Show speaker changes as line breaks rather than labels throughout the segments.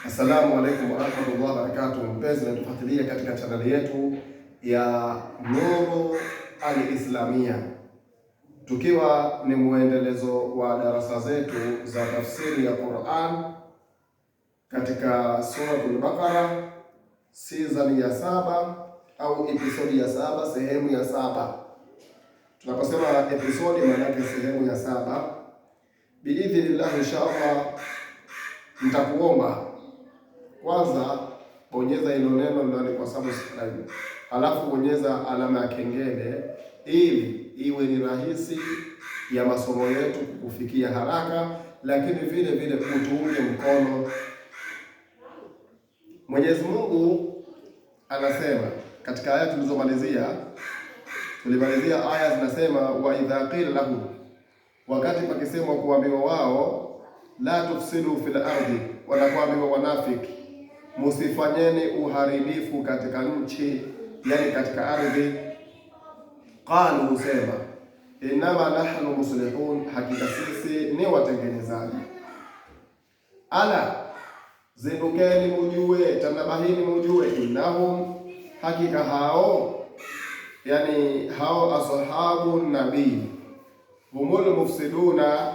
Assalamu alaikum warahmatullahi wabarakatuh. Mpenzi unatufuatilia katika chaneli yetu ya Nuru Al-Islamia, tukiwa ni muendelezo wa darasa zetu za tafsiri ya Qur'an katika Suratul Baqara season ya 7 au episodi ya 7 sehemu ya 7. Tunaposema episodi maana yake sehemu ya 7. Biidhnillah, inshallah nitakuomba kwanza bonyeza hilo neno lililoandikwa subscribe, halafu bonyeza alama ya kengele ili iwe ni rahisi ya masomo yetu kufikia haraka, lakini vile vile utuunge mkono. Mwenyezi Mungu anasema katika aya tulimalizia aya zinasema, wa idha qila lahum, wakati pakisemwa kuambiwa wao, la tufsidu fil ardi, wanakuambiwa wanafiki, musifanyeni uharibifu katika nchi, yani katika ardhi. Qalu, husema, innama nahnu muslihun, hakika sisi ni watengenezaji. Ala, zindukeni mujue, tanabahini mujue, innahum, hakika hao, yani hao ashabu nabii, humul mufsiduna,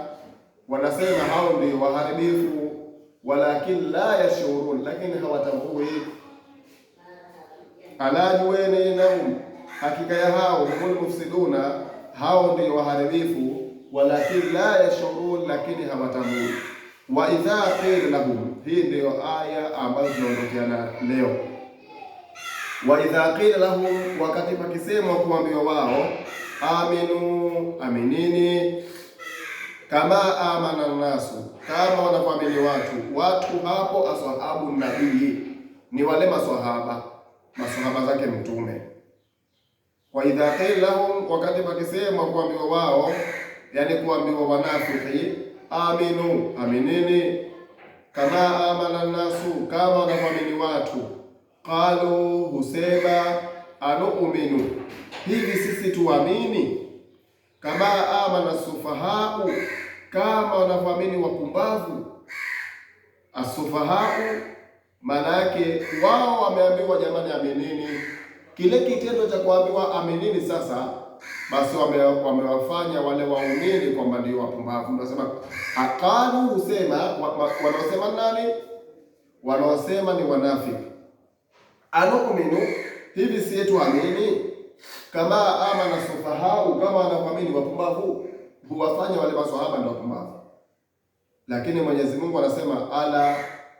wanasema hao ndio waharibifu, walakin la yashurun, lakini hawatambui. Ala, jueni, innahum, hakika ya hao, humul mufsiduna, hao ndio waharibifu, walakin la yashurun, lakini hawatambui. Wa idha qila lahum, hii ndio aya ambayo tunaondokeana leo. Wa idha qila lahum, wakati pakisema kuambiwa wao, aminu, aminini, kama amana nasu, kama wanavyoamini watu hapo. Ashabu nabii ni wale maswahaba zake Mtume. Wa idha qila lahum, wakati pakisema kuambiwa wao, yani kuambiwa wanafiki, aminu, aminini, kama amana nasu, kama wanavyoamini watu. Qalu, husema, anu'minu, hivi sisi tuamini, kama amana sufahau, kama wanavyoamini wapumbavu. Asufahau maana yake wao wameambiwa jamani aminini, kile kitendo cha kuambiwa aminini sasa basi wamewafanya wale waumini kwamba ndio wapumbavu. Tunasema aqalu, husema, wanaosema nani? Wanaosema ni wanafiki. Anu'minu, hivi si yetu amini, kama amana sufahau, kama wanavyoamini wapumbavu. Huwafanya wale maswahaba ndio wapumbavu. Lakini Mwenyezi Mungu anasema, ala,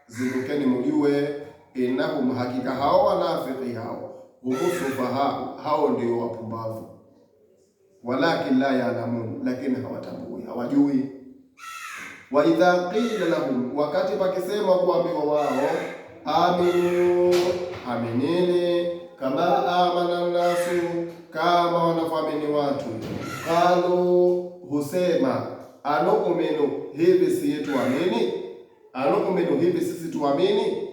zindukeni mjue, innahum, hakika hao wanafiki hao, humusufahau, hao ndio wapumbavu, walakin la ya'lamun, lakini hawatambui, hawajui. Wa idha qila lahum, wakati pakisema kuambiwa wao, aminu, aminini, kama amana nasu, kama wanavyoamini watu. Qalu, husema, anu'minu, hivi si yetu amini, anu'minu, hivi sisi tuamini,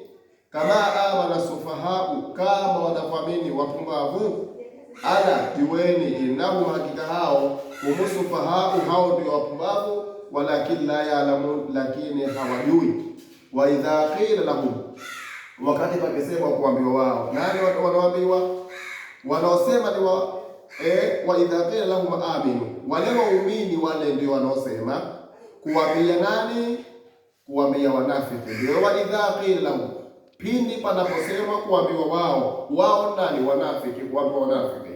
kama amana sufahau, kama wanavyoamini wapumbavu. Ala, jueni, innahum, hakika hao, humusufahau, hao ndio wapumbavu, walakin la ya'lamun, lakini hawajui. Wa idha qila lahum, wakati pakisema kuambiwa wao, nani wanaoambiwa? Wanaosema ni wa idha qila lahum aminu, wale waumini wale ndio wanaosema. Kuambia nani? Kuambia wanafiki. Ndio wa idha qila lahum, pindi panaposema kuambiwa wao nani? Wanafiki, kuambiwa wanafiki.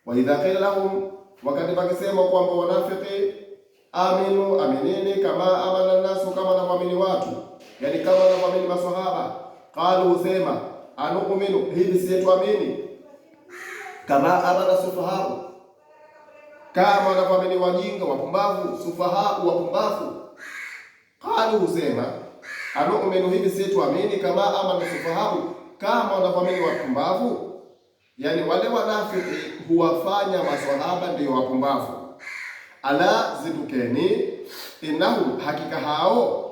Wa idha qila lahum, wakati pakisema kuambiwa wanafiki, aminu, aminini, kama amana nasu, kama wanavyoamini watu, yani kama wanavyoamini maswahaba. Qalu, husema, anu'minu, hivi si yetu amini, kama amana sufahau, kama wanavyoamini wajinga wapumbavu. Sufahau, wapumbavu. Qalu, husema, anu'minu, hivi si yetu amini, kama amana sufahau, kama wanavyoamini wapumbavu. Yani wale wanafiki huwafanya maswahaba ndio wapumbavu. Ala, zindukeni, innahum, hakika hao,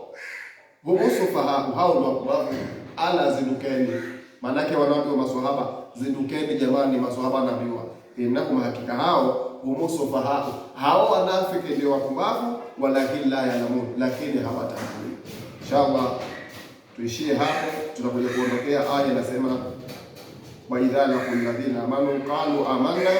humusufahau, hao ndio wapumbavu. Ala, zindukeni, manake wanaambiwa maswahaba, zindukeni jamani, maswahaba naambiwa, innahum, hakika hao, humusufahau, hao wanafiki ndio wapumbavu, walakin la ya'lamun, lakini hawatambui. Inshallah Tuishie hapo, tutakuja kuondokea aya inasema wa idha laqul ladhina amanu qalu amanna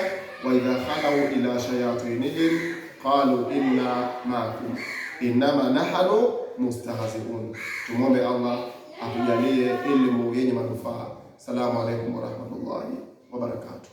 wa idha khalau ila shayatinihim qalu inna ma'akum innama nahnu mustahzi'un. Tumwombe Allah atujalie elimu yenye manufaa. Assalamu alaykum wa rahmatullahi wa barakatuh.